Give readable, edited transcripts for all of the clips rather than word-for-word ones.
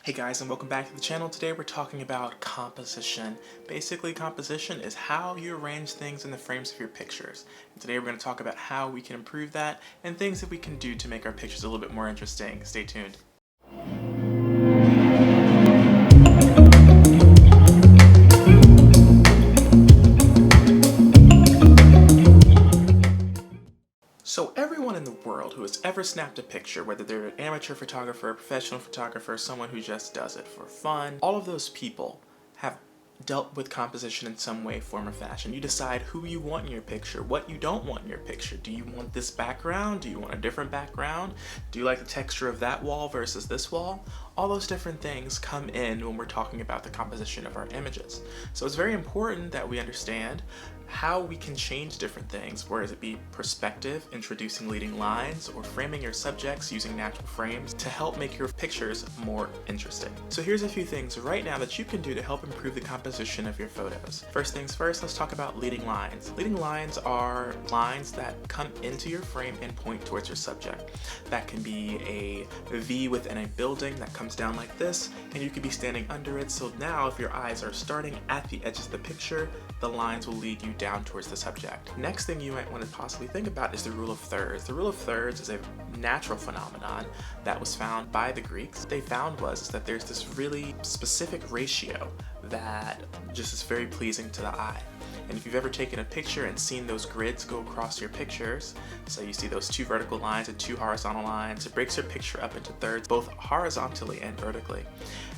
Hey guys, and welcome back to the channel. Today we're talking about composition. Basically, composition is how you arrange things in the frames of your pictures. And today we're going to talk about how we can improve that and things that we can do to make our pictures a little bit more interesting. Stay tuned. So everyone in the world who has ever snapped a picture, whether they're an amateur photographer, a professional photographer, someone who just does it for fun, all of those people have dealt with composition in some way, form, or fashion. You decide who you want in your picture, what you don't want in your picture. Do you want this background? Do you want a different background? Do you like the texture of that wall versus this wall? All those different things come in when we're talking about the composition of our images. So it's very important that we understand how we can change different things, whether it be perspective, introducing leading lines, or framing your subjects using natural frames to help make your pictures more interesting. So here's a few things right now that you can do to help improve the composition of your photos. First things first, let's talk about leading lines. Leading lines are lines that come into your frame and point towards your subject. That can be a V within a building that comes down like this, and you could be standing under it. So now if your eyes are starting at the edges of the picture, the lines will lead you down towards the subject. Next thing you might want to possibly think about is the rule of thirds. The rule of thirds is a natural phenomenon that was found by the Greeks. What they found was that there's this really specific ratio that just is very pleasing to the eye. And if you've ever taken a picture and seen those grids go across your pictures, so you see those two vertical lines and two horizontal lines, it breaks your picture up into thirds, both horizontally and vertically.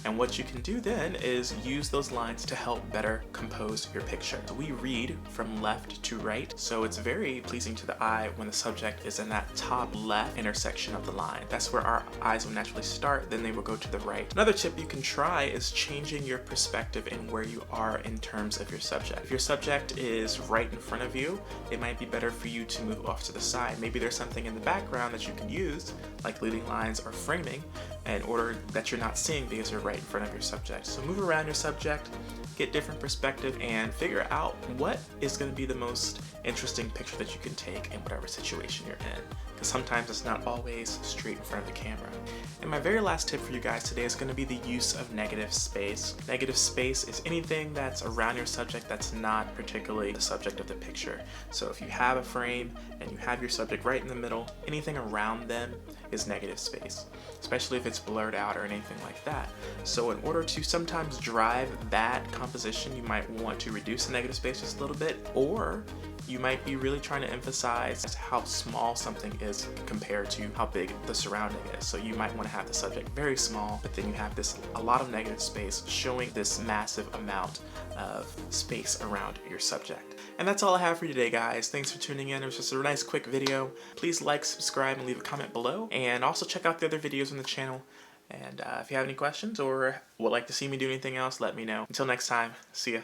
And what you can do then is use those lines to help better compose your picture. So we read from left to right, so it's very pleasing to the eye when the subject is in that top left intersection of the line. That's where our eyes will naturally start, then they will go to the right. Another tip you can try is changing your perspective in where you are in terms of your subject. If your subject is right in front of you, it might be better for you to move off to the side. Maybe there's something in the background that you can use, like leading lines or framing, in order that you're not seeing because you're right in front of your subject. So move around your subject, get different perspective, and figure out what is going to be the most interesting picture that you can take in whatever situation you're in, because sometimes it's not always straight in front of the camera. And my very last tip for you guys today is going to be the use of negative space. Negative space is anything that's around your subject that's not particularly the subject of the picture. So if you have a frame and you have your subject right in the middle, anything around them is negative space, especially if it's blurred out or anything like that. So in order to sometimes drive that composition, you might want to reduce the negative space just a little bit, or you might be really trying to emphasize how small something is compared to how big the surrounding is. So you might want to have the subject very small, but then you have a lot of negative space showing this massive amount of space around your subject. And that's all I have for you today, guys. Thanks for tuning in. It was just a nice quick video. Please like, subscribe, and leave a comment below. And also check out the other videos on the channel. And if you have any questions or would like to see me do anything else, let me know. Until next time, see ya.